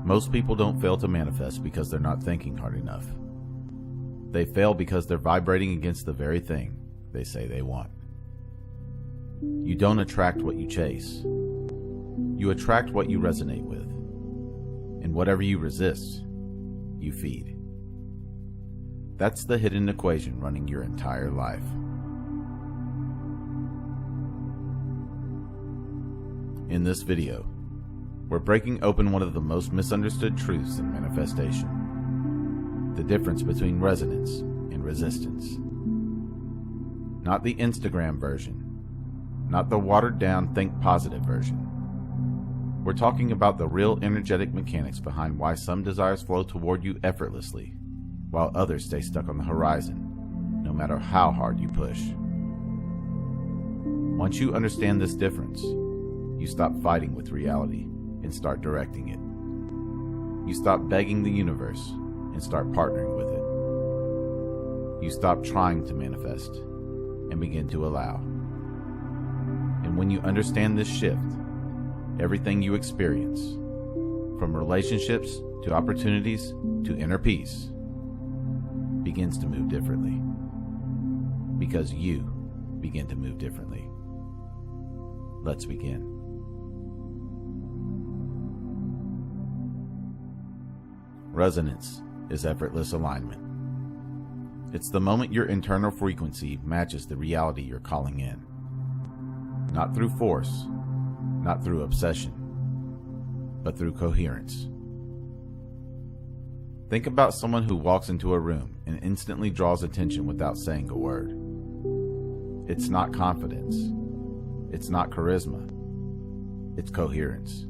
Most people don't fail to manifest because they're not thinking hard enough. They fail because they're vibrating against the very thing they say they want. You don't attract what you chase. You attract what you resonate with. And whatever you resist, you feed. That's the hidden equation running your entire life. In this video, we're breaking open one of the most misunderstood truths in manifestation: the difference between resonance and resistance. Not the Instagram version, not the watered down think positive version. We're talking about the real energetic mechanics behind why some desires flow toward you effortlessly, while others stay stuck on the horizon, no matter how hard you push. Once you understand this difference, you stop fighting with reality and start directing it. You stop begging the universe and start partnering with it. You stop trying to manifest and begin to allow. And when you understand this shift, everything you experience, from relationships to opportunities to inner peace, begins to move differently. Because you begin to move differently. Let's begin. Resonance is effortless alignment. It's the moment your internal frequency matches the reality you're calling in. Not through force, not through obsession, but through coherence. Think about someone who walks into a room and instantly draws attention without saying a word. It's not confidence. It's not charisma. It's coherence.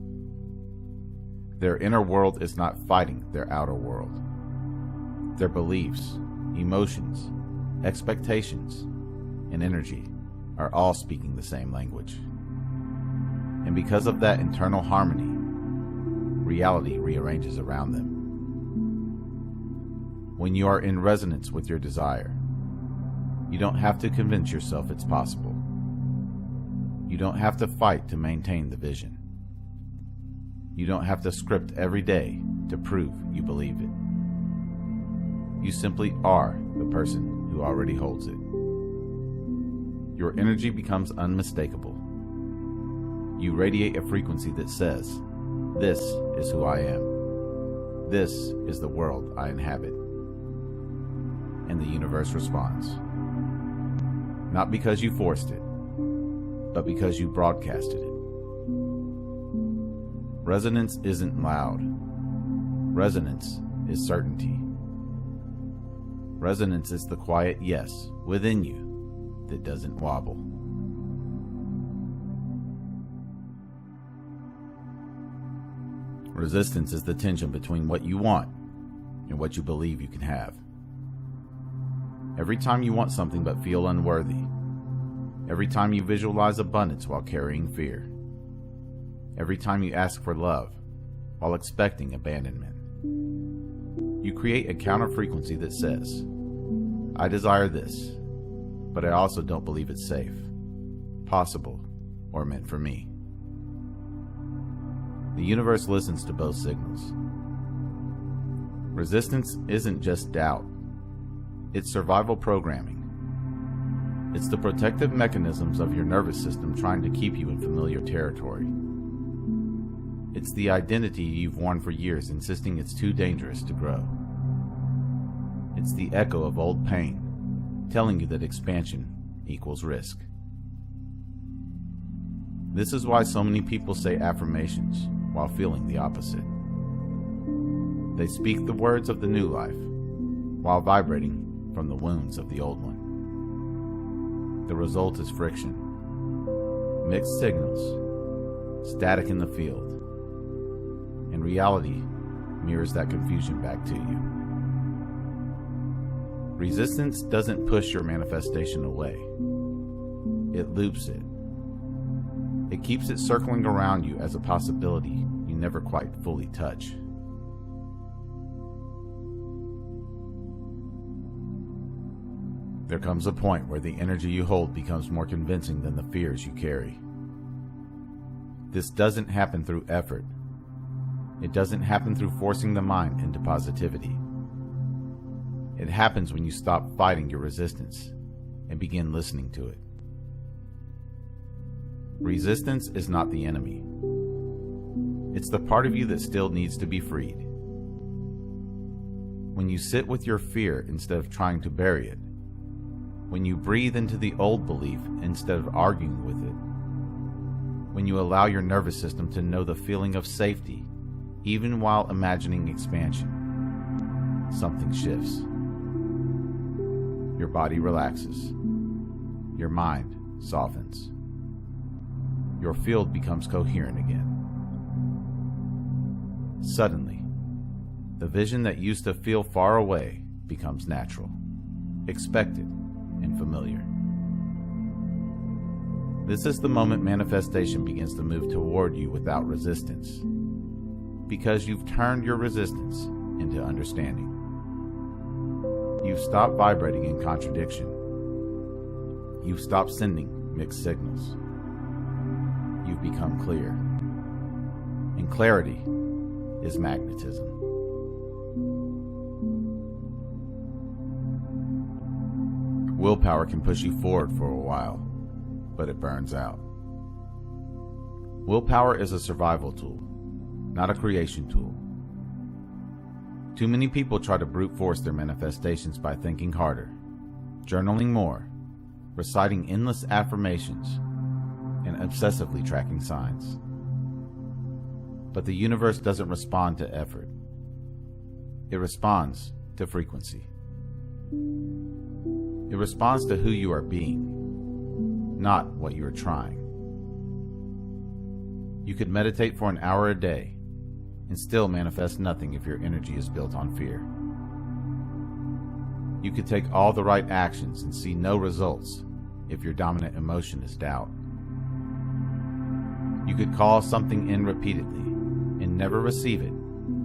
Their inner world is not fighting their outer world. Their beliefs, emotions, expectations, and energy are all speaking the same language. And because of that internal harmony, reality rearranges around them. When you are in resonance with your desire, you don't have to convince yourself it's possible. You don't have to fight to maintain the vision. You don't have to script every day to prove you believe it. You simply are the person who already holds it. Your energy becomes unmistakable. You radiate a frequency that says, "This is who I am. This is the world I inhabit." And the universe responds. Not because you forced it, but because you broadcasted it. Resonance isn't loud. Resonance is certainty. Resonance is the quiet yes within you that doesn't wobble. Resistance is the tension between what you want and what you believe you can have. Every time you want something but feel unworthy. Every time you visualize abundance while carrying fear. Every time you ask for love while expecting abandonment. You create a counter frequency that says, "I desire this, but I also don't believe it's safe, possible, or meant for me." The universe listens to both signals. Resistance isn't just doubt. It's survival programming. It's the protective mechanisms of your nervous system trying to keep you in familiar territory. It's the identity you've worn for years, insisting it's too dangerous to grow. It's the echo of old pain, telling you that expansion equals risk. This is why so many people say affirmations while feeling the opposite. They speak the words of the new life while vibrating from the wounds of the old one. The result is friction, mixed signals, static in the field, and reality mirrors that confusion back to you. Resistance doesn't push your manifestation away. It loops it. It keeps it circling around you as a possibility you never quite fully touch. There comes a point where the energy you hold becomes more convincing than the fears you carry. This doesn't happen through effort. It doesn't happen through forcing the mind into positivity. It happens when you stop fighting your resistance and begin listening to it. Resistance is not the enemy. It's the part of you that still needs to be freed. When you sit with your fear instead of trying to bury it, when you breathe into the old belief instead of arguing with it, when you allow your nervous system to know the feeling of safety even while imagining expansion, something shifts. Your body relaxes. Your mind softens. Your field becomes coherent again. Suddenly, the vision that used to feel far away becomes natural, expected, and familiar. This is the moment manifestation begins to move toward you without resistance, because you've turned your resistance into understanding. You've stopped vibrating in contradiction. You've stopped sending mixed signals. You've become clear. And clarity is magnetism. Willpower can push you forward for a while, but it burns out. Willpower is a survival tool, not a creation tool. Too many people try to brute force their manifestations by thinking harder, journaling more, reciting endless affirmations, and obsessively tracking signs. But the universe doesn't respond to effort. It responds to frequency. It responds to who you are being, not what you are trying. You could meditate for an hour a day and still manifest nothing if your energy is built on fear. You could take all the right actions and see no results if your dominant emotion is doubt. You could call something in repeatedly and never receive it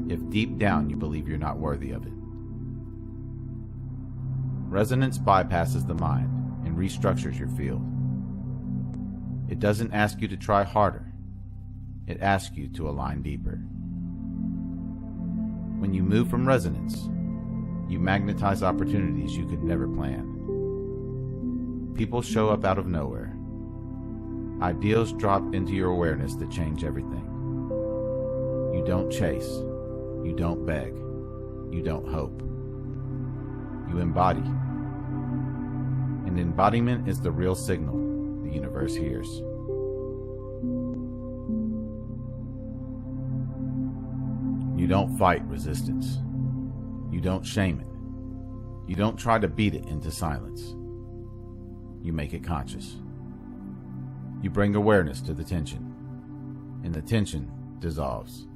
if deep down you believe you're not worthy of it. Resonance bypasses the mind and restructures your field. It doesn't ask you to try harder. It asks you to align deeper. When you move from resonance, you magnetize opportunities you could never plan. People show up out of nowhere. Ideals drop into your awareness that change everything. You don't chase. You don't beg. You don't hope. You embody. And embodiment is the real signal the universe hears. You don't fight resistance. You don't shame it. You don't try to beat it into silence. You make it conscious. You bring awareness to the tension, and the tension dissolves.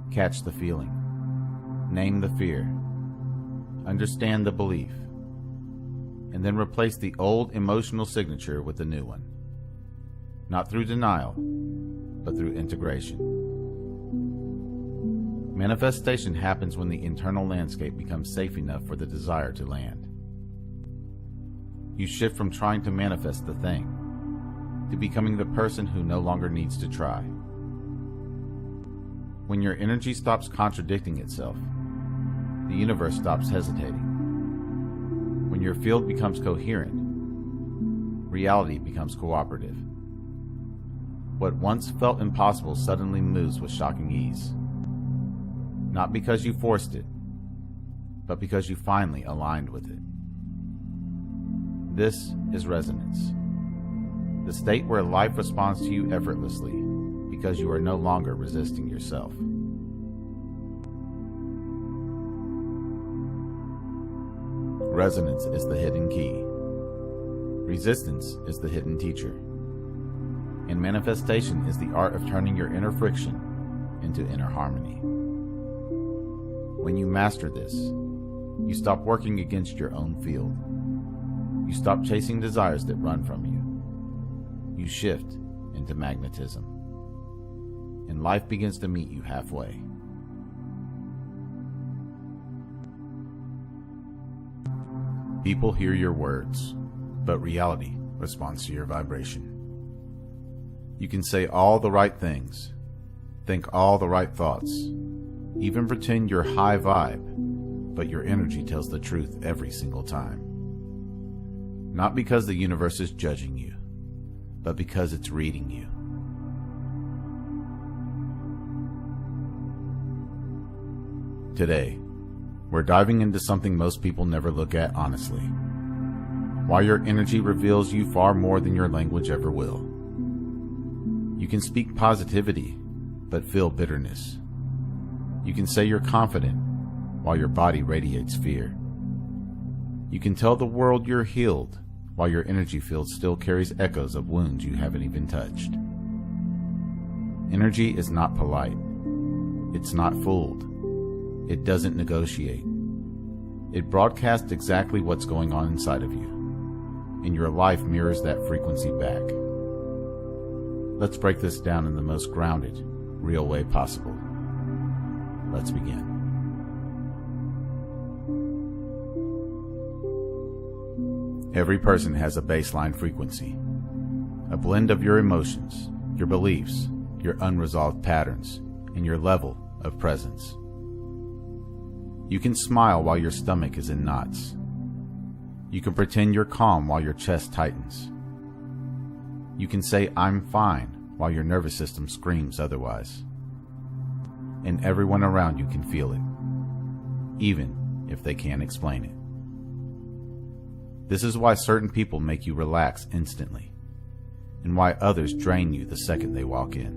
Catch the feeling. Name the fear. Understand the belief. And then replace the old emotional signature with the new one. Not through denial, but through integration. Manifestation happens when the internal landscape becomes safe enough for the desire to land. You shift from trying to manifest the thing to becoming the person who no longer needs to try. When your energy stops contradicting itself, the universe stops hesitating. When your field becomes coherent, reality becomes cooperative. What once felt impossible suddenly moves with shocking ease. Not because you forced it, but because you finally aligned with it. This is resonance. The state where life responds to you effortlessly because you are no longer resisting yourself. Resonance is the hidden key. Resistance is the hidden teacher. And manifestation is the art of turning your inner friction into inner harmony. When you master this, you stop working against your own field. You stop chasing desires that run from you. You shift into magnetism. And life begins to meet you halfway. People hear your words, but reality responds to your vibration. You can say all the right things think all the right thoughts, even pretend you're high vibe, but your energy tells the truth every single time. Not because the universe is judging you, but because it's reading you. Today, we're diving into something most people never look at honestly. Why your energy reveals you far more than your language ever will. You can speak positivity, but feel bitterness. You can say you're confident, while your body radiates fear. You can tell the world you're healed, while your energy field still carries echoes of wounds you haven't even touched. Energy is not polite. It's not fooled. It doesn't negotiate. It broadcasts exactly what's going on inside of you, and your life mirrors that frequency back. Let's break this down in the most grounded, real way possible. Let's begin. Every person has a baseline frequency, a blend of your emotions, your beliefs, your unresolved patterns, and your level of presence. You can smile while your stomach is in knots. You can pretend you're calm while your chest tightens. You can say, "I'm fine," while your nervous system screams otherwise. And everyone around you can feel it, even if they can't explain it. This is why certain people make you relax instantly, and why others drain you the second they walk in.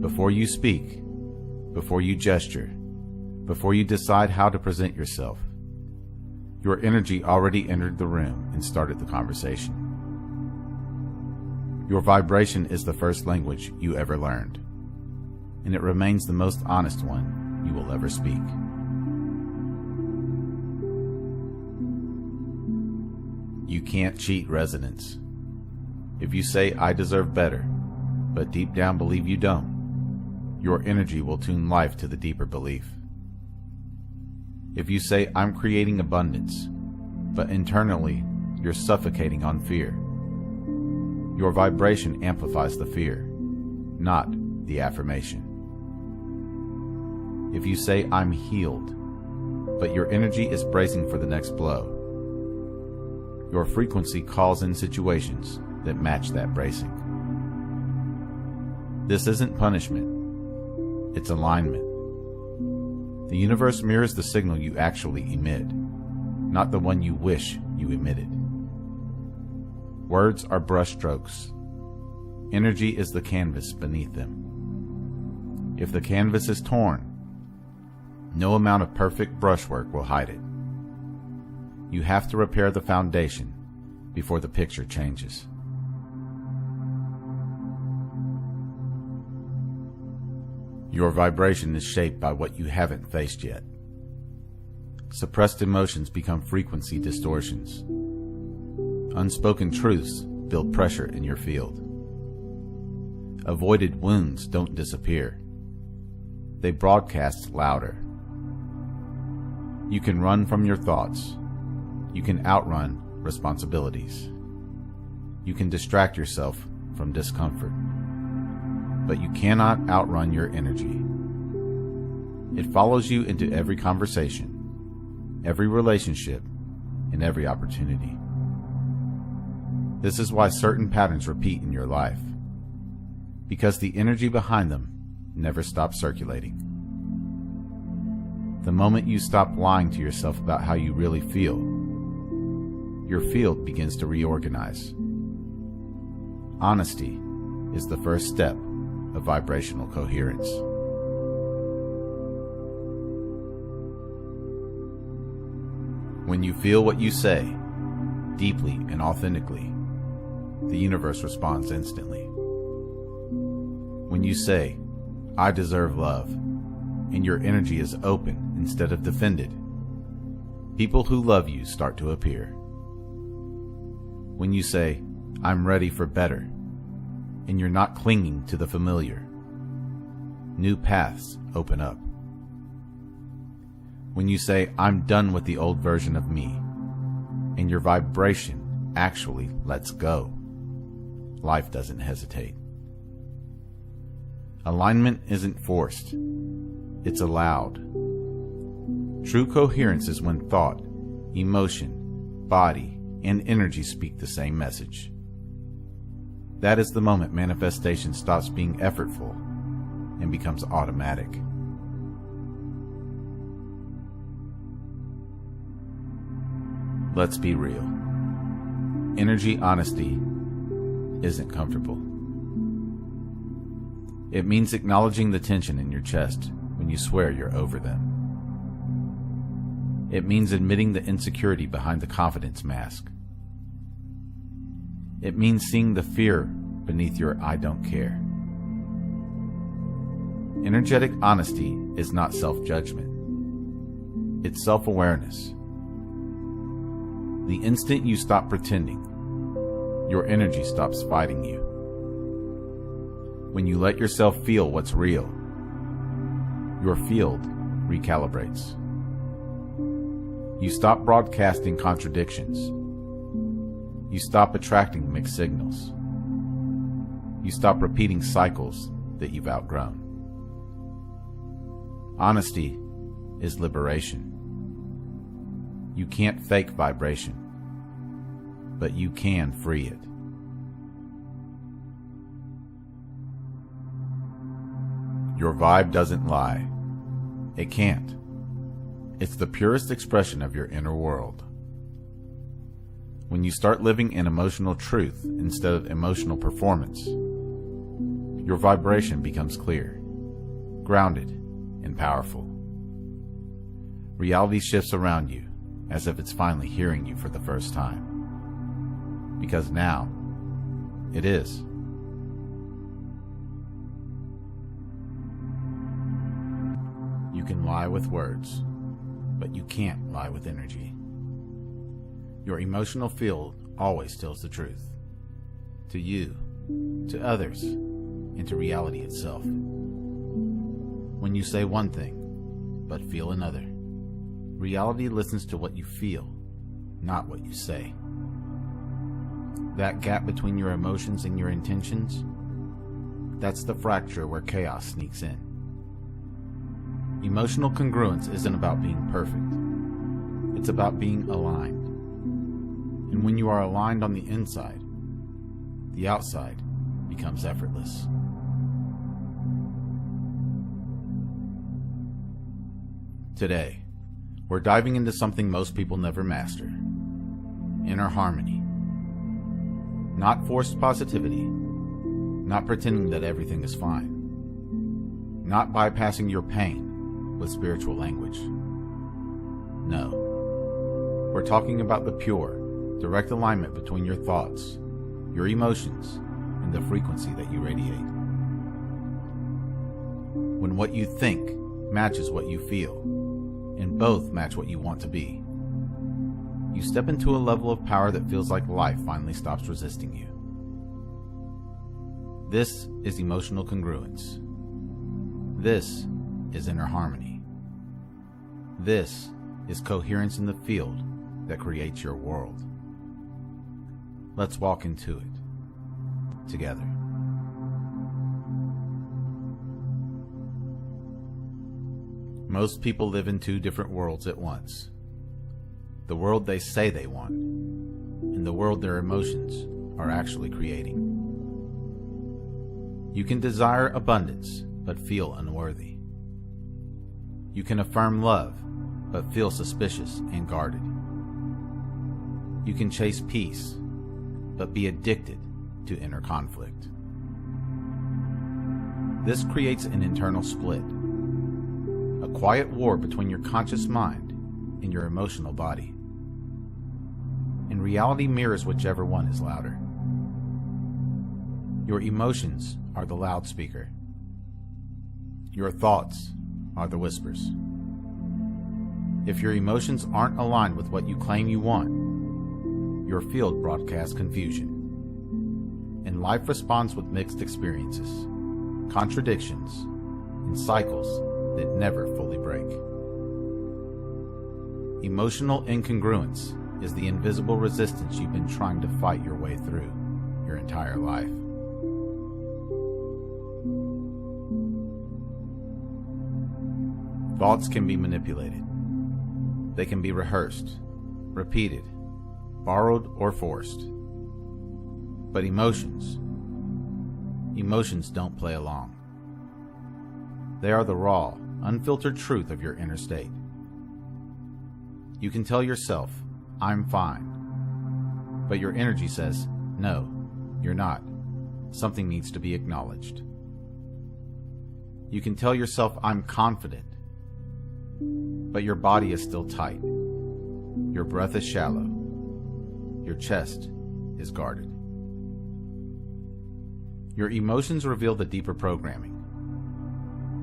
Before you speak, before you gesture, before you decide how to present yourself, your energy already entered the room and started the conversation. Your vibration is the first language you ever learned, and it remains the most honest one you will ever speak. You can't cheat resonance. If you say, "I deserve better," but deep down believe you don't, your energy will tune life to the deeper belief. If you say, "I'm creating abundance," but internally you're suffocating on fear, your vibration amplifies the fear, not the affirmation. If you say, "I'm healed," but your energy is bracing for the next blow, your frequency calls in situations that match that bracing. This isn't punishment, it's alignment. The universe mirrors the signal you actually emit, not the one you wish you emitted. Words are brushstrokes. Energy is the canvas beneath them. If the canvas is torn, no amount of perfect brushwork will hide it. You have to repair the foundation before the picture changes. Your vibration is shaped by what you haven't faced yet. Suppressed emotions become frequency distortions. Unspoken truths build pressure in your field. Avoided wounds don't disappear. They broadcast louder. You can run from your thoughts. You can outrun responsibilities. You can distract yourself from discomfort. But you cannot outrun your energy. It follows you into every conversation, every relationship, and every opportunity. This is why certain patterns repeat in your life, because the energy behind them never stops circulating. The moment you stop lying to yourself about how you really feel, your field begins to reorganize. Honesty is the first step of vibrational coherence. When you feel what you say, deeply and authentically, the universe responds instantly. When you say, "I deserve love," and your energy is open instead of defended, people who love you start to appear. When you say, "I'm ready for better," and you're not clinging to the familiar, new paths open up. When you say, "I'm done with the old version of me," and your vibration actually lets go, life doesn't hesitate. Alignment isn't forced, it's allowed. True coherence is when thought, emotion, body, and energy speak the same message. That is the moment manifestation stops being effortful and becomes automatic. Let's be real. Energy honesty isn't comfortable. It means acknowledging the tension in your chest when you swear you're over them. It means admitting the insecurity behind the confidence mask. It means seeing the fear beneath your I don't care. Energetic honesty is not self-judgment. It's self-awareness. The instant you stop pretending, your energy stops fighting you. When you let yourself feel what's real, your field recalibrates. You stop broadcasting contradictions. You stop attracting mixed signals. You stop repeating cycles that you've outgrown. Honesty is liberation. You can't fake vibration, but you can free it. Your vibe doesn't lie. It can't. It's the purest expression of your inner world. When you start living in emotional truth instead of emotional performance, your vibration becomes clear, grounded, and powerful. Reality shifts around you as if it's finally hearing you for the first time. Because now, it is. You can lie with words, but you can't lie with energy. Your emotional field always tells the truth. To you, to others, and to reality itself. When you say one thing, but feel another, reality listens to what you feel, not what you say. That gap between your emotions and your intentions, that's the fracture where chaos sneaks in. Emotional congruence isn't about being perfect. It's about being aligned. And when you are aligned on the inside, the outside becomes effortless. Today, we're diving into something most people never master: inner harmony. Not forced positivity, not pretending that everything is fine, not bypassing your pain with spiritual language. No, we're talking about the pure, direct alignment between your thoughts, your emotions, and the frequency that you radiate. When what you think matches what you feel, and both match what you want to be, you step into a level of power that feels like life finally stops resisting you. This is emotional congruence. This is inner harmony. This is coherence in the field that creates your world. Let's walk into it together. Most people live in two different worlds at once. The world they say they want, and the world their emotions are actually creating. You can desire abundance, but feel unworthy. You can affirm love, but feel suspicious and guarded. You can chase peace, but be addicted to inner conflict. This creates an internal split, a quiet war between your conscious mind and your emotional body. And reality mirrors whichever one is louder. Your emotions are the loudspeaker. Your thoughts are the whispers. If your emotions aren't aligned with what you claim you want, your field broadcasts confusion. And life responds with mixed experiences, contradictions, and cycles that never fully break. Emotional incongruence is the invisible resistance you've been trying to fight your way through your entire life. Thoughts can be manipulated. They can be rehearsed, repeated, borrowed, or forced. But emotions don't play along. They are the raw, unfiltered truth of your inner state. You can tell yourself, "I'm fine," but your energy says, "No, you're not. Something needs to be acknowledged." You can tell yourself, "I'm confident," but your body is still tight. Your breath is shallow. Your chest is guarded. Your emotions reveal the deeper programming,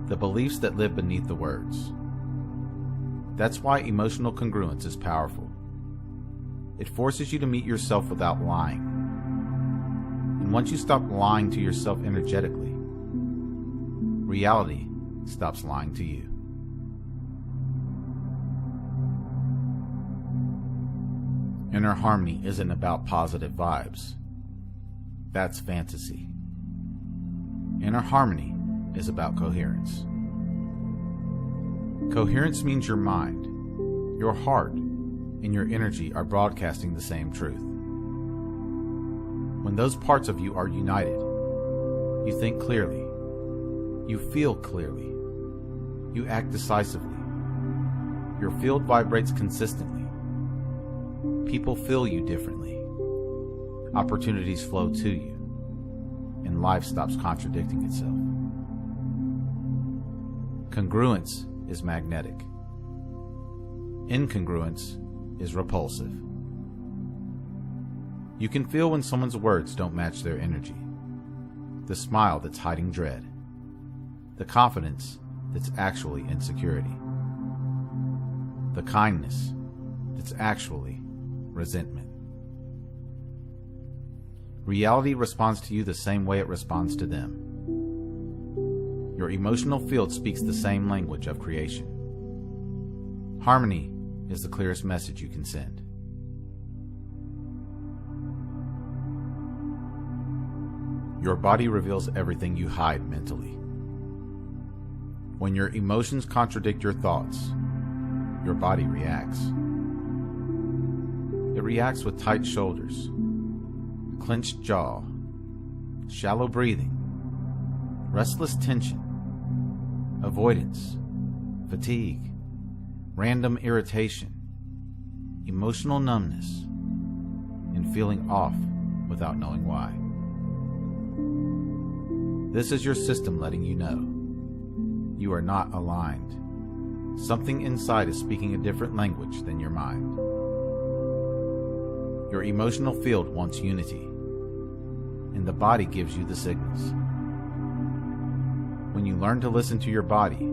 the beliefs that live beneath the words. That's why emotional congruence is powerful. It forces you to meet yourself without lying. And once you stop lying to yourself energetically, reality stops lying to you. Inner harmony isn't about positive vibes. That's fantasy. Inner harmony is about coherence. Coherence means your mind, your heart, and your energy are broadcasting the same truth. When those parts of you are united, you think clearly, you feel clearly, you act decisively, your field vibrates consistently, people feel you differently, opportunities flow to you, and life stops contradicting itself. Congruence is magnetic. Incongruence is repulsive. You can feel when someone's words don't match their energy, the smile that's hiding dread, the confidence that's actually insecurity, the kindness that's actually resentment. Reality responds to you the same way it responds to them. Your emotional field speaks the same language of creation. Harmony is the clearest message you can send. Your body reveals everything you hide mentally. When your emotions contradict your thoughts, your body reacts. It reacts with tight shoulders, clenched jaw, shallow breathing, restless tension, avoidance, fatigue, random irritation, emotional numbness, and feeling off without knowing why. This is your system letting you know you are not aligned. Something inside is speaking a different language than your mind. Your emotional field wants unity, and the body gives you the signals. When you learn to listen to your body,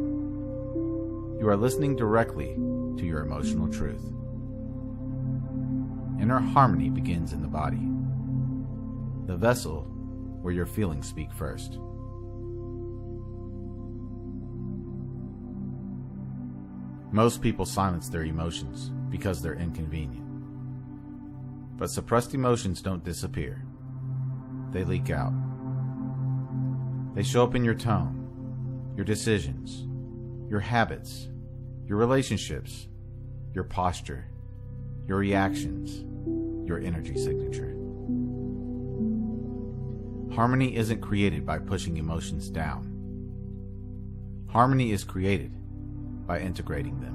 you are listening directly to your emotional truth. Inner harmony begins in the body, the vessel where your feelings speak first. Most people silence their emotions because they're inconvenient. But suppressed emotions don't disappear. They leak out. They show up in your tone, your decisions, your habits, your relationships, your posture, your reactions, your energy signature. Harmony isn't created by pushing emotions down. Harmony is created by integrating them.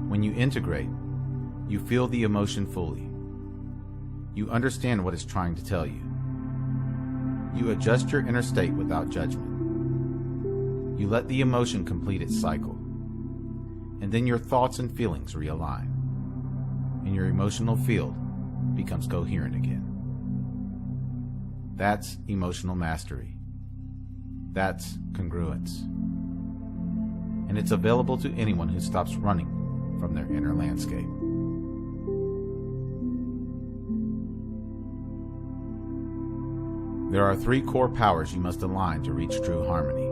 When you integrate, you feel the emotion fully. You understand what it's trying to tell you. You adjust your inner state without judgment. You let the emotion complete its cycle. And then your thoughts and feelings realign. And your emotional field becomes coherent again. That's emotional mastery. That's congruence. And it's available to anyone who stops running from their inner landscape. There are 3 core powers you must align to reach true harmony.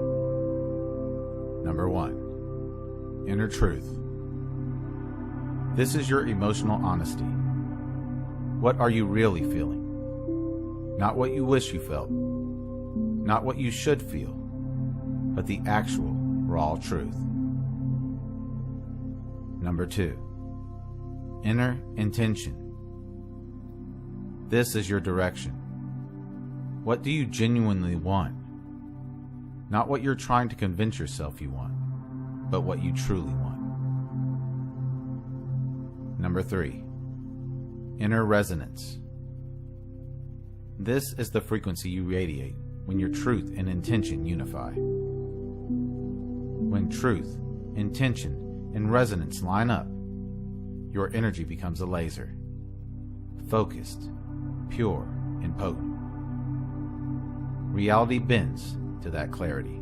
Number 1, inner truth. This is your emotional honesty. What are you really feeling? Not what you wish you felt, not what you should feel, but the actual, raw truth. Number 2, inner intention. This is your direction. What do you genuinely want? Not what you're trying to convince yourself you want, but what you truly want. Number 3, inner resonance. This is the frequency you radiate when your truth and intention unify. When truth, intention, and resonance line up, your energy becomes a laser, focused, pure, and potent. Reality bends to that clarity.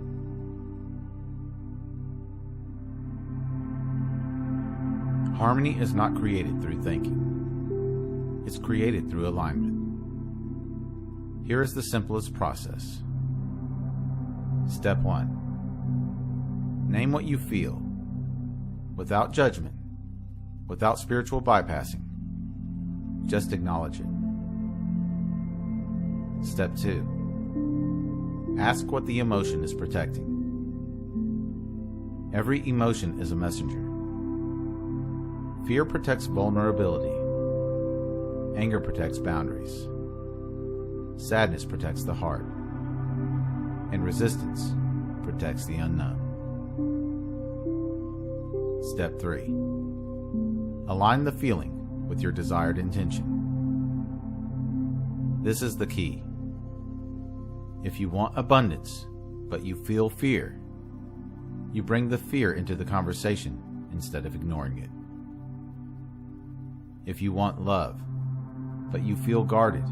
Harmony is not created through thinking. It's created through alignment. Here is the simplest process. Step 1. Name what you feel, without judgment, without spiritual bypassing. Just acknowledge it. Step 2. Ask what the emotion is protecting. Every emotion is a messenger. Fear protects vulnerability. Anger protects boundaries. Sadness protects the heart. And resistance protects the unknown. Step 3. Align the feeling with your desired intention. This is the key. If you want abundance, but you feel fear, you bring the fear into the conversation instead of ignoring it. If you want love, but you feel guarded,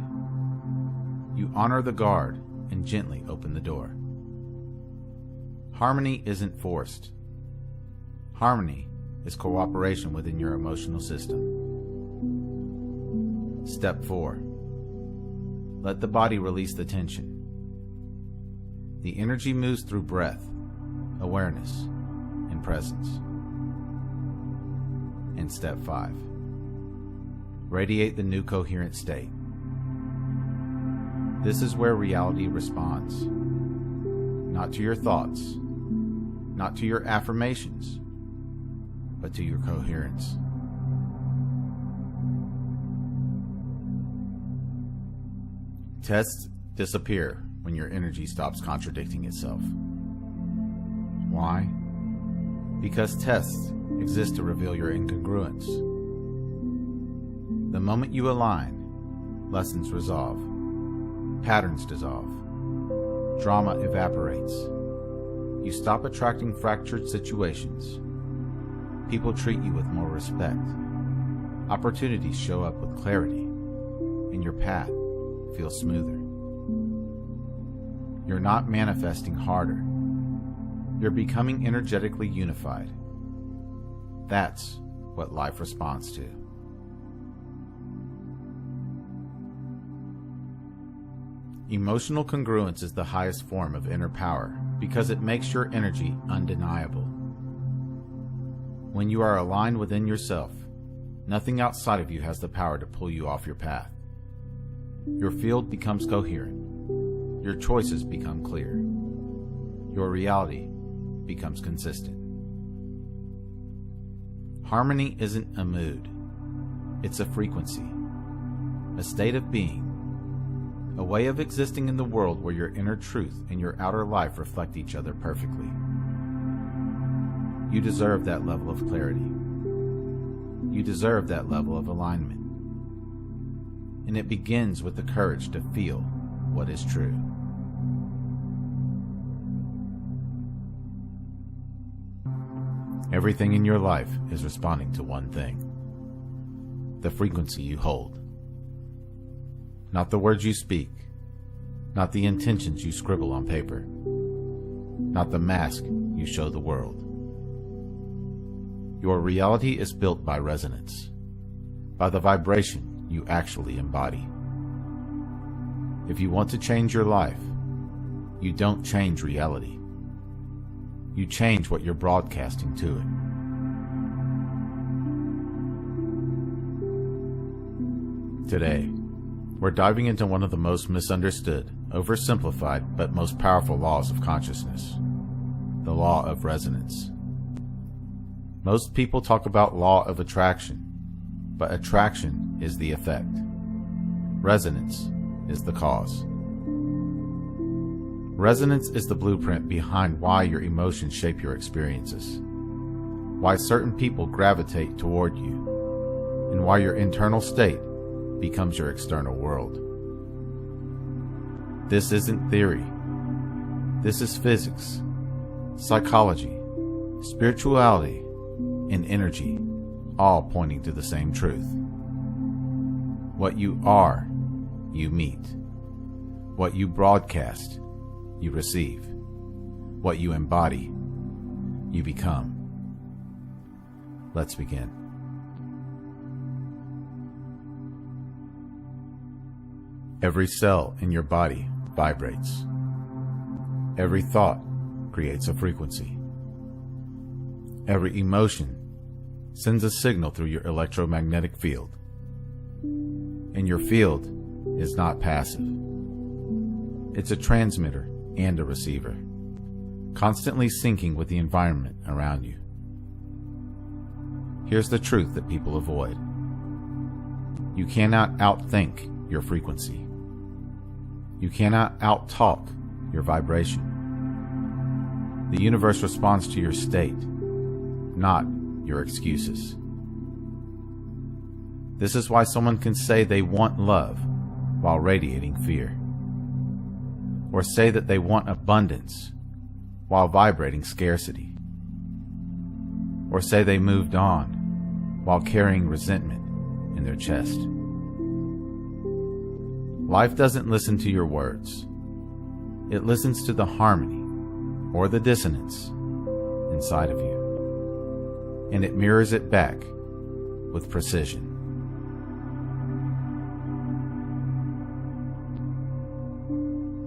you honor the guard and gently open the door. Harmony isn't forced. Harmony is cooperation within your emotional system. Step 4. Let the body release the tension. The energy moves through breath, awareness, and presence. And step 5. Radiate the new coherent state. This is where reality responds. Not to your thoughts, not to your affirmations, but to your coherence. Tests disappear when your energy stops contradicting itself. Why? Because tests exist to reveal your incongruence. The moment you align, lessons resolve, patterns dissolve, drama evaporates. You stop attracting fractured situations. People treat you with more respect. Opportunities show up with clarity, and your path feels smoother. You're not manifesting harder. You're becoming energetically unified. That's what life responds to. Emotional congruence is the highest form of inner power because it makes your energy undeniable. When you are aligned within yourself, nothing outside of you has the power to pull you off your path. Your field becomes coherent. Your choices become clear. Your reality becomes consistent. Harmony isn't a mood. It's a frequency, a state of being, a way of existing in the world where your inner truth and your outer life reflect each other perfectly. You deserve that level of clarity. You deserve that level of alignment. And it begins with the courage to feel what is true. Everything in your life is responding to one thing: the frequency you hold. Not the words you speak, not the intentions you scribble on paper, not the mask you show the world. Your reality is built by resonance, by the vibration you actually embody. If you want to change your life, you don't change reality. You change what you're broadcasting to it. Today, we're diving into one of the most misunderstood, oversimplified, but most powerful laws of consciousness: the law of resonance. Most people talk about law of attraction, but attraction is the effect. Resonance is the cause. Resonance is the blueprint behind why your emotions shape your experiences, why certain people gravitate toward you, and why your internal state becomes your external world. This isn't theory. This is physics, psychology, spirituality, and energy, all pointing to the same truth. What you are, you meet. What you broadcast, you receive. What you embody, you become. Let's begin. Every cell in your body vibrates. Every thought creates a frequency. Every emotion sends a signal through your electromagnetic field. And your field is not passive. It's a transmitter and a receiver, constantly syncing with the environment around you. Here's the truth that people avoid. You cannot outthink your frequency. You cannot outtalk your vibration. The universe responds to your state, not your excuses. This is why someone can say they want love while radiating fear, or say that they want abundance while vibrating scarcity, or say they moved on while carrying resentment in their chest. Life doesn't listen to your words. It listens to the harmony or the dissonance inside of you, and it mirrors it back with precision.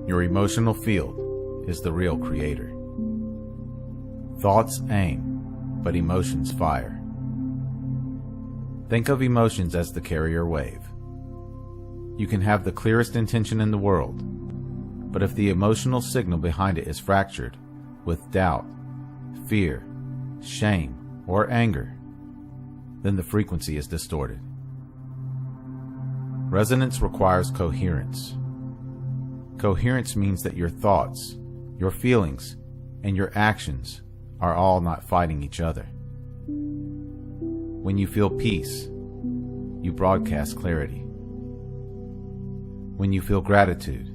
Your emotional field is the real creator. Thoughts aim, but emotions fire. Think of emotions as the carrier wave. You can have the clearest intention in the world, but if the emotional signal behind it is fractured with doubt, fear, shame, or anger, then the frequency is distorted. Resonance requires coherence. Coherence means that your thoughts, your feelings, and your actions are all not fighting each other. When you feel peace, you broadcast clarity. When you feel gratitude,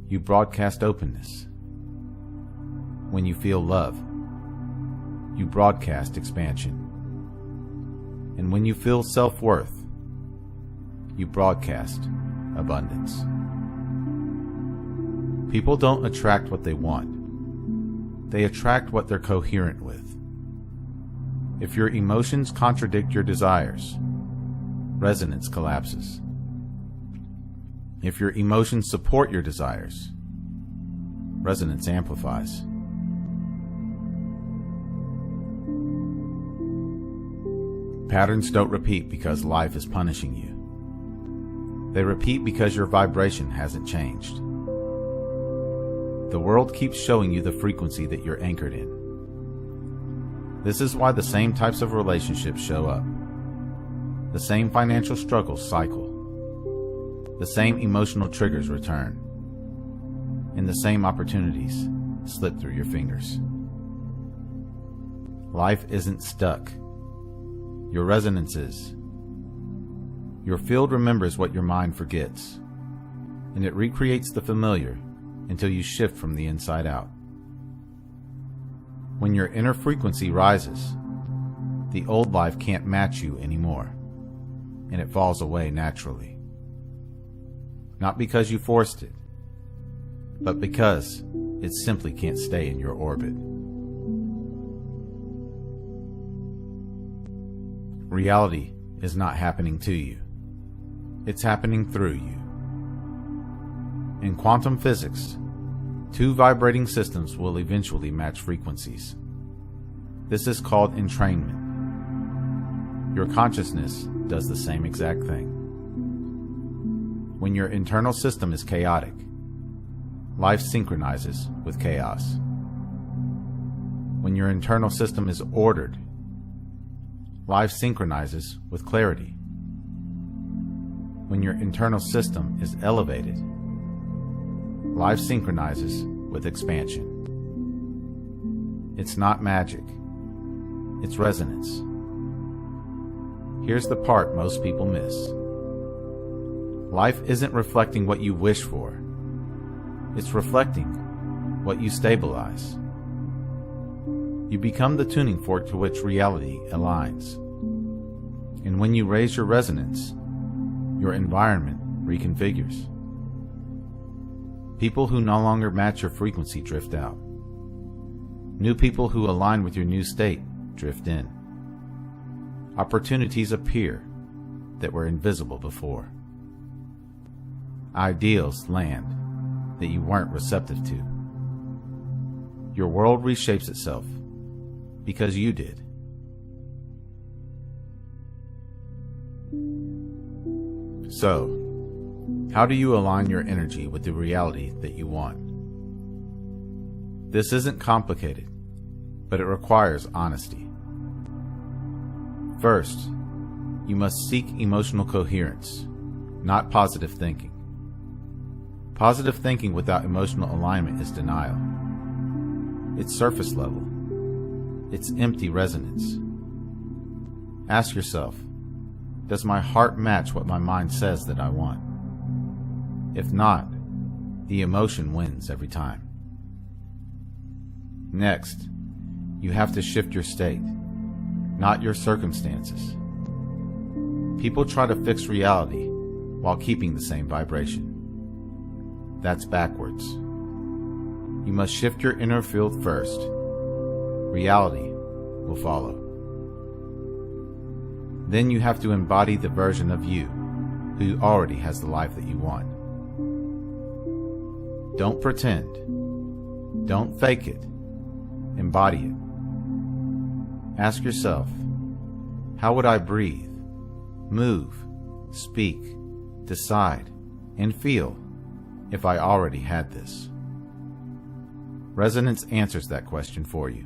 you broadcast openness. When you feel love, you broadcast expansion. And when you feel self-worth, you broadcast abundance. People don't attract what they want. They attract what they're coherent with. If your emotions contradict your desires, resonance collapses. If your emotions support your desires, resonance amplifies. Patterns don't repeat because life is punishing you. They repeat because your vibration hasn't changed. The world keeps showing you the frequency that you're anchored in. This is why the same types of relationships show up. The same financial struggles cycle. The same emotional triggers return. And the same opportunities slip through your fingers. Life isn't stuck. Your resonance is. Your field remembers what your mind forgets, and it recreates the familiar until you shift from the inside out. When your inner frequency rises, the old life can't match you anymore, and it falls away naturally. Not because you forced it, but because it simply can't stay in your orbit. Reality is not happening to you. It's happening through you. In quantum physics, two vibrating systems will eventually match frequencies. This is called entrainment. Your consciousness does the same exact thing. When your internal system is chaotic, life synchronizes with chaos. When your internal system is ordered, life synchronizes with clarity. When your internal system is elevated, life synchronizes with expansion. It's not magic, it's resonance. Here's the part most people miss. Life isn't reflecting what you wish for. It's reflecting what you stabilize. You become the tuning fork to which reality aligns. And when you raise your resonance, your environment reconfigures. People who no longer match your frequency drift out. New people who align with your new state drift in. Opportunities appear that were invisible before. Ideals land that you weren't receptive to. Your world reshapes itself because you did. So, how do you align your energy with the reality that you want? This isn't complicated, but it requires honesty. First, you must seek emotional coherence, not positive thinking. Positive thinking without emotional alignment is denial. It's surface level. It's empty resonance. Ask yourself, does my heart match what my mind says that I want? If not, the emotion wins every time. Next, you have to shift your state, not your circumstances. People try to fix reality while keeping the same vibration. That's backwards. You must shift your inner field first. Reality will follow. Then you have to embody the version of you who already has the life that you want. Don't pretend. Don't fake it. Embody it. Ask yourself, how would I breathe, move, speak, decide, and feel if I already had this? Resonance answers that question for you.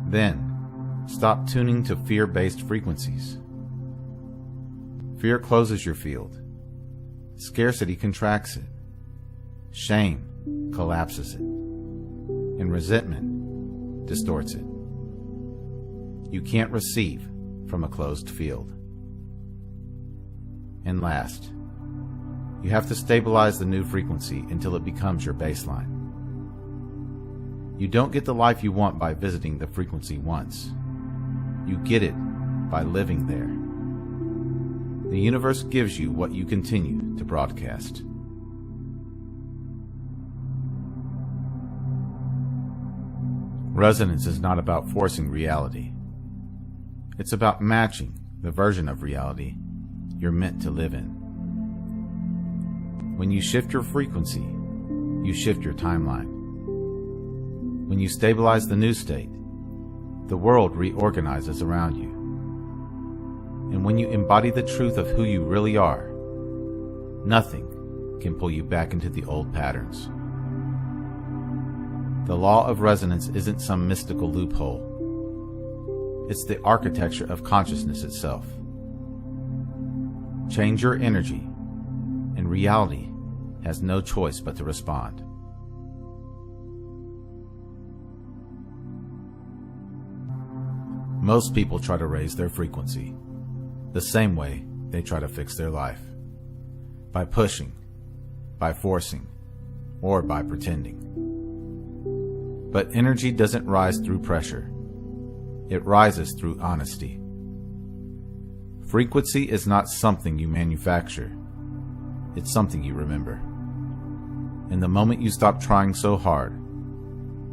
Then, stop tuning to fear-based frequencies. Fear closes your field. Scarcity contracts it. Shame collapses it. And resentment distorts it. You can't receive from a closed field. And last, you have to stabilize the new frequency until it becomes your baseline. You don't get the life you want by visiting the frequency once. You get it by living there. The universe gives you what you continue to broadcast. Resonance is not about forcing reality. It's about matching the version of reality you're meant to live in. When you shift your frequency, you shift your timeline. When you stabilize the new state, the world reorganizes around you. And when you embody the truth of who you really are, nothing can pull you back into the old patterns. The law of resonance isn't some mystical loophole. It's the architecture of consciousness itself. Change your energy, and reality has no choice but to respond. Most people try to raise their frequency the same way they try to fix their life. By pushing, by forcing, or by pretending. But energy doesn't rise through pressure. It rises through honesty. Frequency is not something you manufacture. It's something you remember. And the moment you stop trying so hard,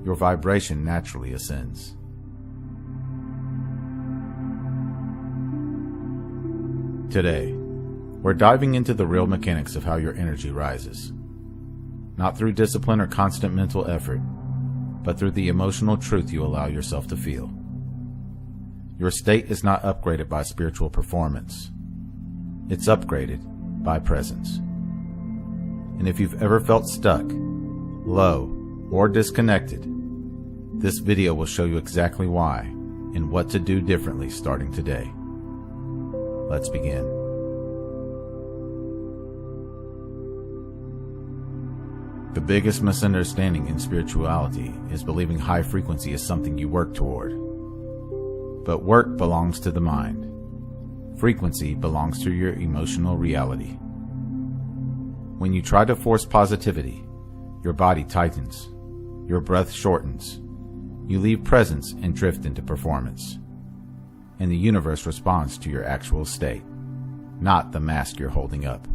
your vibration naturally ascends. Today, we're diving into the real mechanics of how your energy rises. Not through discipline or constant mental effort, but through the emotional truth you allow yourself to feel. Your state is not upgraded by spiritual performance. It's upgraded by presence. And if you've ever felt stuck, low, or disconnected, This video will show you exactly why and what to do differently starting today. Let's begin. The biggest misunderstanding in spirituality is believing high frequency is something you work toward. But work belongs to the mind. Frequency belongs to your emotional reality. When you try to force positivity, your body tightens, your breath shortens, you leave presence and drift into performance. And the universe responds to your actual state, not the mask you're holding up.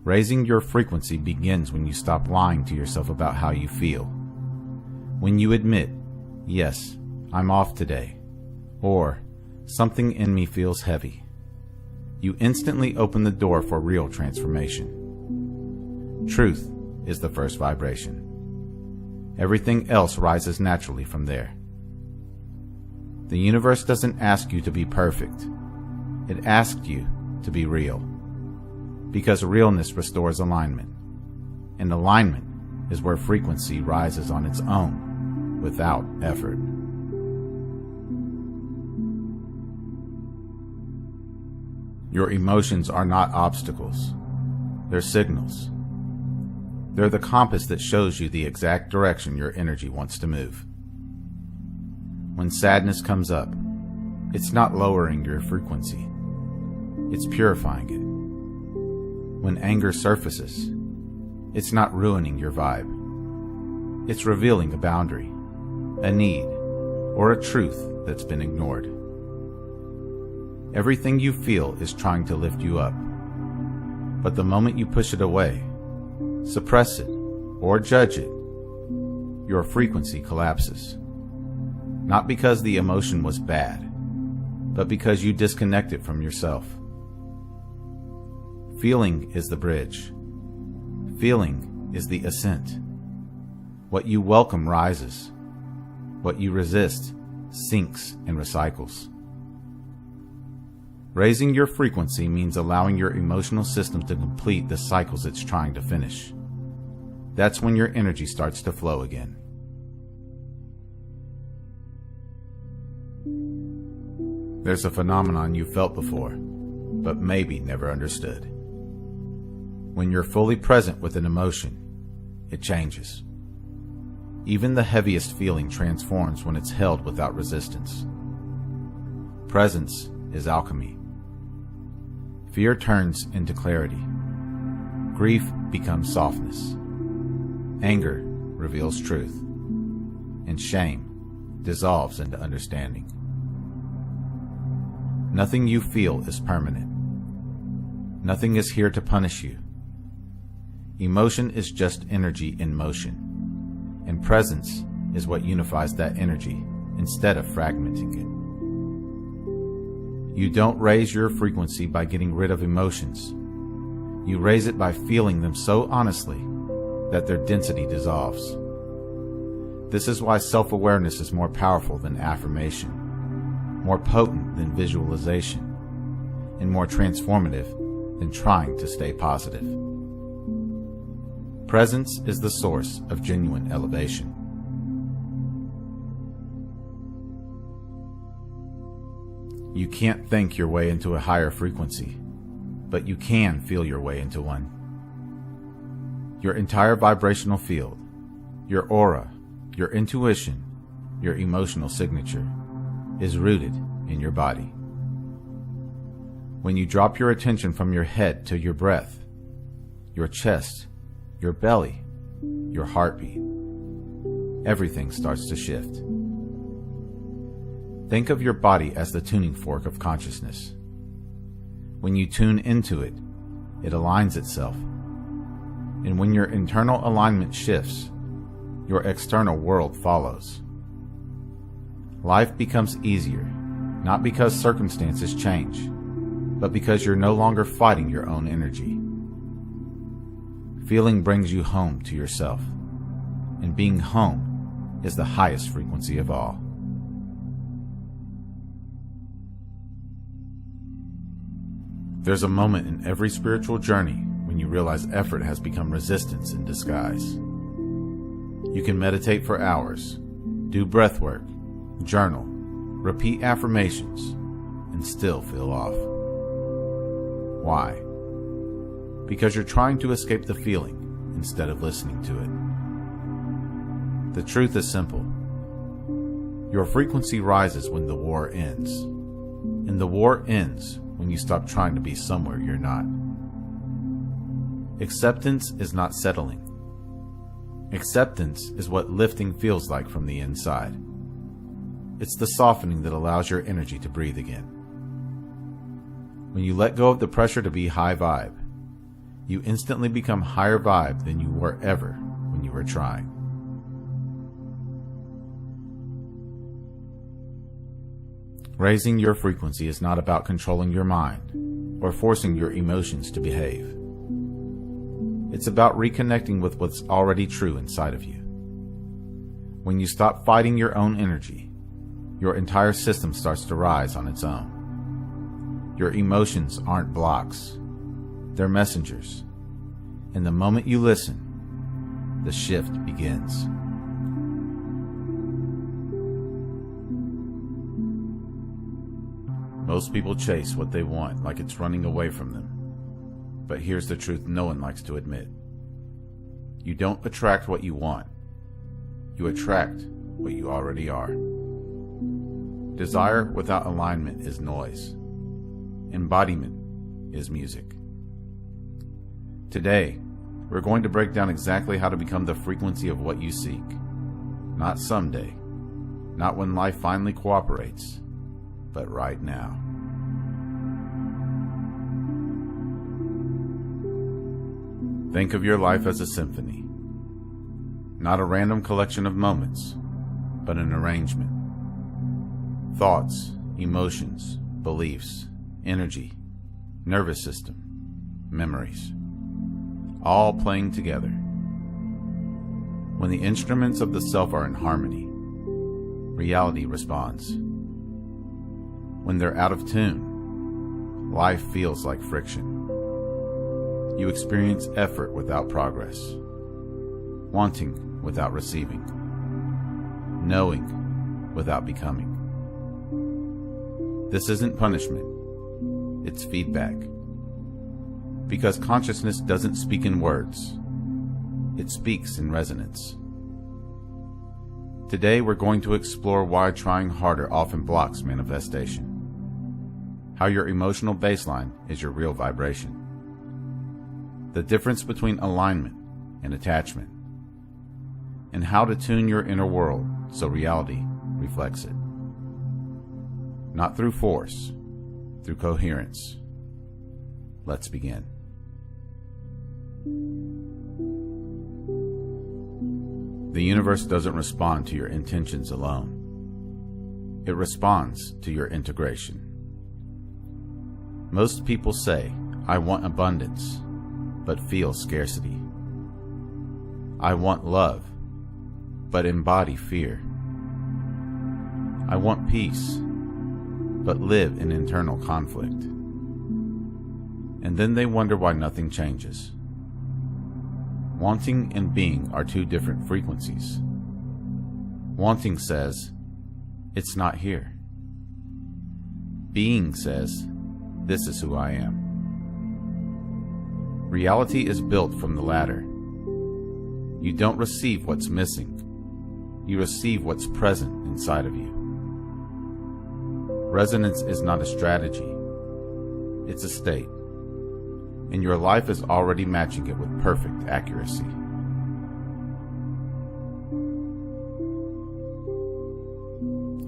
Raising your frequency begins when you stop lying to yourself about how you feel. When you admit, yes, I'm off today, or something in me feels heavy, you instantly open the door for real transformation. Truth is the first vibration. Everything else rises naturally from there. The universe doesn't ask you to be perfect. It asked you to be real. Because realness restores alignment. And alignment is where frequency rises on its own, without effort. Your emotions are not obstacles. They're signals. They're the compass that shows you the exact direction your energy wants to move. When sadness comes up, it's not lowering your frequency. It's purifying it. When anger surfaces, it's not ruining your vibe. It's revealing a boundary, a need, or a truth that's been ignored. Everything you feel is trying to lift you up. But the moment you push it away, suppress it, or judge it, your frequency collapses. Not because the emotion was bad, but because you disconnect it from yourself. Feeling is the bridge. Feeling is the ascent. What you welcome rises. What you resist sinks and recycles. Raising your frequency means allowing your emotional system to complete the cycles it's trying to finish. That's when your energy starts to flow again. There's a phenomenon you felt before, but maybe never understood. When you're fully present with an emotion, it changes. Even the heaviest feeling transforms when it's held without resistance. Presence is alchemy. Fear turns into clarity. Grief becomes softness. Anger reveals truth. And shame dissolves into understanding. Nothing you feel is permanent. Nothing is here to punish you. Emotion is just energy in motion, and presence is what unifies that energy instead of fragmenting it. You don't raise your frequency by getting rid of emotions. You raise it by feeling them so honestly that their density dissolves. This is why self-awareness is more powerful than affirmation, more potent than visualization, and more transformative than trying to stay positive. Presence is the source of genuine elevation. You can't think your way into a higher frequency, but you can feel your way into one. Your entire vibrational field, your aura, your intuition, your emotional signature, is rooted in your body. When you drop your attention from your head to your breath, your chest, your belly, your heartbeat, everything starts to shift. Think of your body as the tuning fork of consciousness. When you tune into it, it aligns itself. And when your internal alignment shifts, your external world follows. Life becomes easier, not because circumstances change, but because you're no longer fighting your own energy. Feeling brings you home to yourself, and being home is the highest frequency of all. There's a moment in every spiritual journey when you realize effort has become resistance in disguise. You can meditate for hours, do breath work, journal, repeat affirmations, and still feel off. Why? Because you're trying to escape the feeling instead of listening to it. The truth is simple. Your frequency rises when the war ends, and the war ends when you stop trying to be somewhere you're not. Acceptance is not settling. Acceptance is what lifting feels like from the inside. It's the softening that allows your energy to breathe again. When you let go of the pressure to be high vibe, you instantly become higher vibe than you were ever when you were trying. Raising your frequency is not about controlling your mind or forcing your emotions to behave. It's about reconnecting with what's already true inside of you. When you stop fighting your own energy, your entire system starts to rise on its own. Your emotions aren't blocks. They're messengers. And the moment you listen, the shift begins. Most people chase what they want like it's running away from them. But here's the truth no one likes to admit. You don't attract what you want. You attract what you already are. Desire without alignment is noise. Embodiment is music. Today, we're going to break down exactly how to become the frequency of what you seek. Not someday, not when life finally cooperates, but right now. Think of your life as a symphony. Not a random collection of moments, but an arrangement. Thoughts, emotions, beliefs, energy, nervous system, memories, all playing together. When the instruments of the self are in harmony, reality responds. When they're out of tune, life feels like friction. You experience effort without progress, wanting without receiving, knowing without becoming. This isn't punishment, it's feedback. Because consciousness doesn't speak in words, it speaks in resonance. Today we're going to explore why trying harder often blocks manifestation, how your emotional baseline is your real vibration, the difference between alignment and attachment, and how to tune your inner world so reality reflects it. Not through force, through coherence. Let's begin. The universe doesn't respond to your intentions alone. It responds to your integration. Most people say, I want abundance, but feel scarcity. I want love, but embody fear. I want peace, but live in internal conflict. And then they wonder why nothing changes. Wanting and being are two different frequencies. Wanting says, it's not here. Being says, this is who I am. Reality is built from the latter. You don't receive what's missing. You receive what's present inside of you. Resonance is not a strategy. It's a state. And your life is already matching it with perfect accuracy.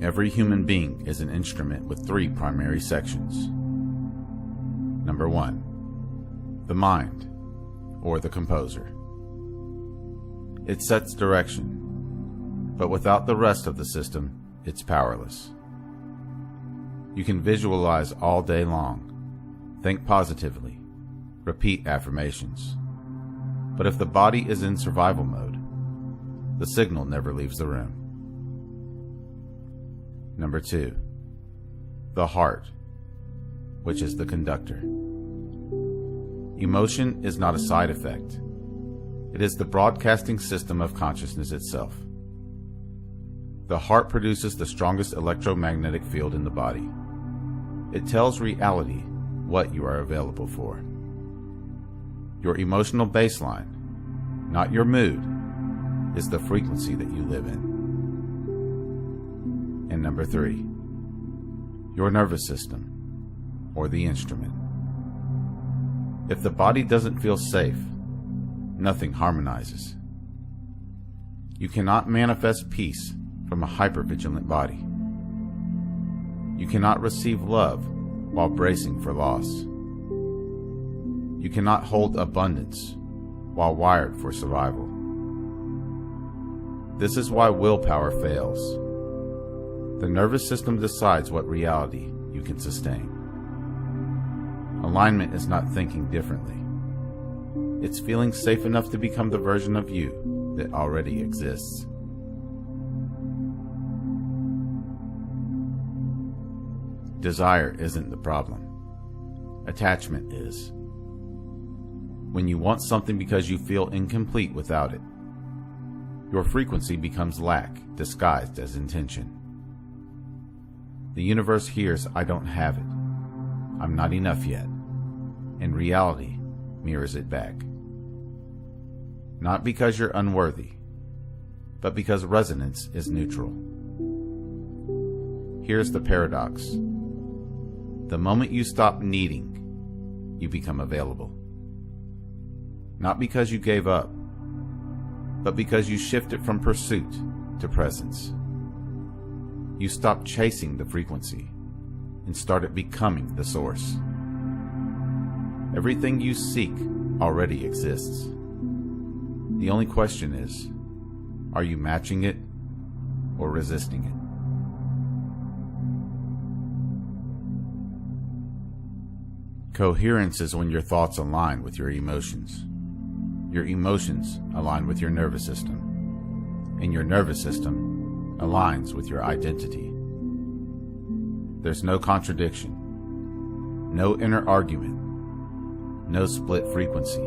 Every human being is an instrument with three primary sections. Number 1. The mind, or the composer. It sets direction, but without the rest of the system, it's powerless. You can visualize all day long, think positively, repeat affirmations. But if the body is in survival mode, the signal never leaves the room. Number 2. The heart, which is the conductor. Emotion is not a side effect. It is the broadcasting system of consciousness itself. The heart produces the strongest electromagnetic field in the body. It tells reality what you are available for. Your emotional baseline, not your mood, is the frequency that you live in. And number 3, your nervous system, or the instrument. If the body doesn't feel safe, nothing harmonizes. You cannot manifest peace from a hypervigilant body. You cannot receive love while bracing for loss. You cannot hold abundance while wired for survival. This is why willpower fails. The nervous system decides what reality you can sustain. Alignment is not thinking differently. It's feeling safe enough to become the version of you that already exists. Desire isn't the problem. Attachment is. When you want something because you feel incomplete without it, your frequency becomes lack disguised as intention. The universe hears, "I don't have it. I'm not enough yet," and reality mirrors it back. Not because you're unworthy, but because resonance is neutral. Here's the paradox. The moment you stop needing, you become available. Not because you gave up, but because you shifted from pursuit to presence. You stopped chasing the frequency and started becoming the source. Everything you seek already exists. The only question is, are you matching it or resisting it? Coherence is when your thoughts align with your emotions. Your emotions align with your nervous system, and your nervous system aligns with your identity. There's no contradiction, no inner argument, no split frequency.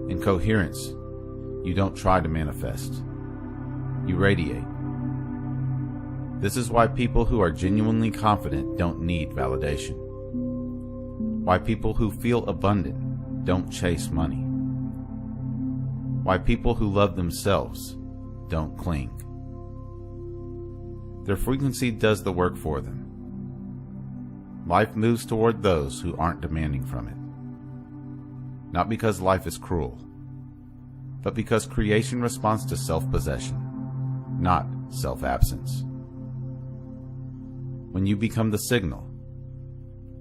In coherence, you don't try to manifest, you radiate. This is why people who are genuinely confident don't need validation. Why people who feel abundant don't chase money. Why people who love themselves don't cling. Their frequency does the work for them. Life moves toward those who aren't demanding from it. Not because life is cruel, but because creation responds to self-possession, not self-absence. When you become the signal,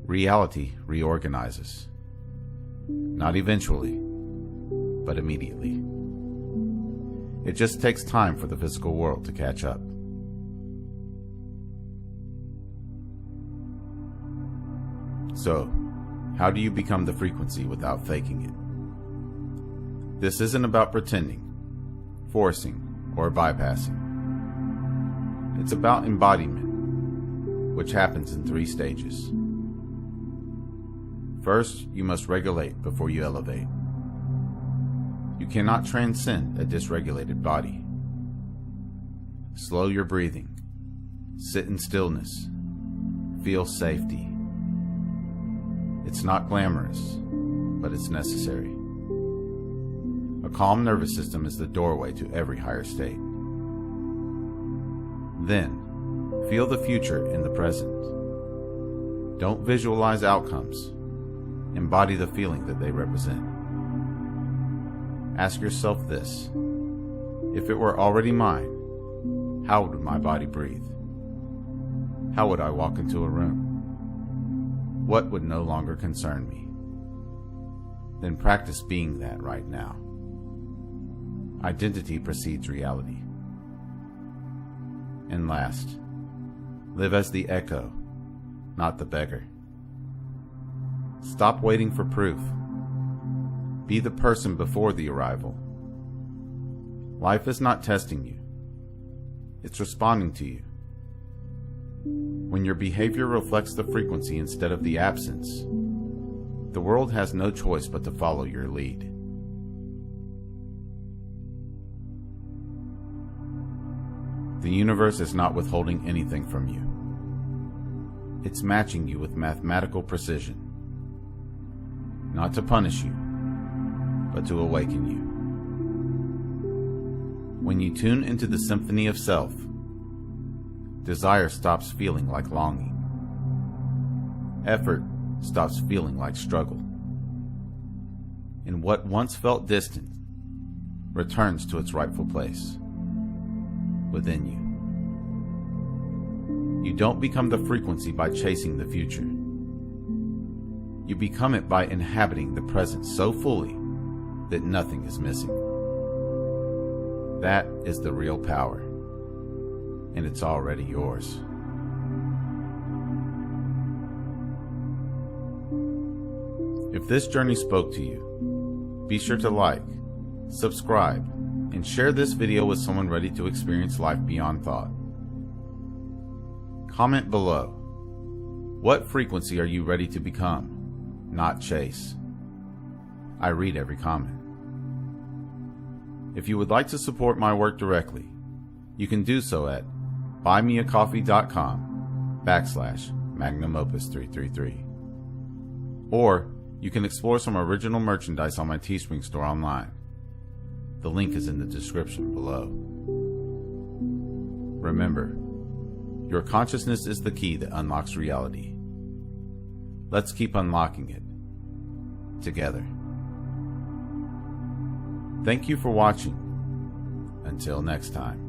reality reorganizes. Not eventually, but immediately. It just takes time for the physical world to catch up. So, how do you become the frequency without faking it? This isn't about pretending, forcing, or bypassing. It's about embodiment, which happens in 3 stages. First, you must regulate before you elevate. You cannot transcend a dysregulated body. Slow your breathing. Sit in stillness. Feel safety. It's not glamorous, but it's necessary. A calm nervous system is the doorway to every higher state. Then, feel the future in the present. Don't visualize outcomes. Embody the feeling that they represent. Ask yourself this: if it were already mine, how would my body breathe? How would I walk into a room? What would no longer concern me? Then practice being that right now. Identity precedes reality. And last, live as the echo, not the beggar. Stop waiting for proof. Be the person before the arrival. Life is not testing you. It's responding to you. When your behavior reflects the frequency instead of the absence, the world has no choice but to follow your lead. The universe is not withholding anything from you. It's matching you with mathematical precision, not to punish you, but to awaken you. When you tune into the symphony of self, desire stops feeling like longing. Effort stops feeling like struggle. And what once felt distant returns to its rightful place within you. You don't become the frequency by chasing the future. You become it by inhabiting the present so fully that nothing is missing. That is the real power, and it's already yours. If this journey spoke to you, be sure to like, subscribe, and share this video with someone ready to experience life beyond thought. Comment below. What frequency are you ready to become, not chase? I read every comment. If you would like to support my work directly, you can do so at buymeacoffee.com/MagnumOpus333. Or you can explore some original merchandise on my Teespring store online. The link is in the description below. Remember, your consciousness is the key that unlocks reality. Let's keep unlocking it together. Thank you for watching. Until next time.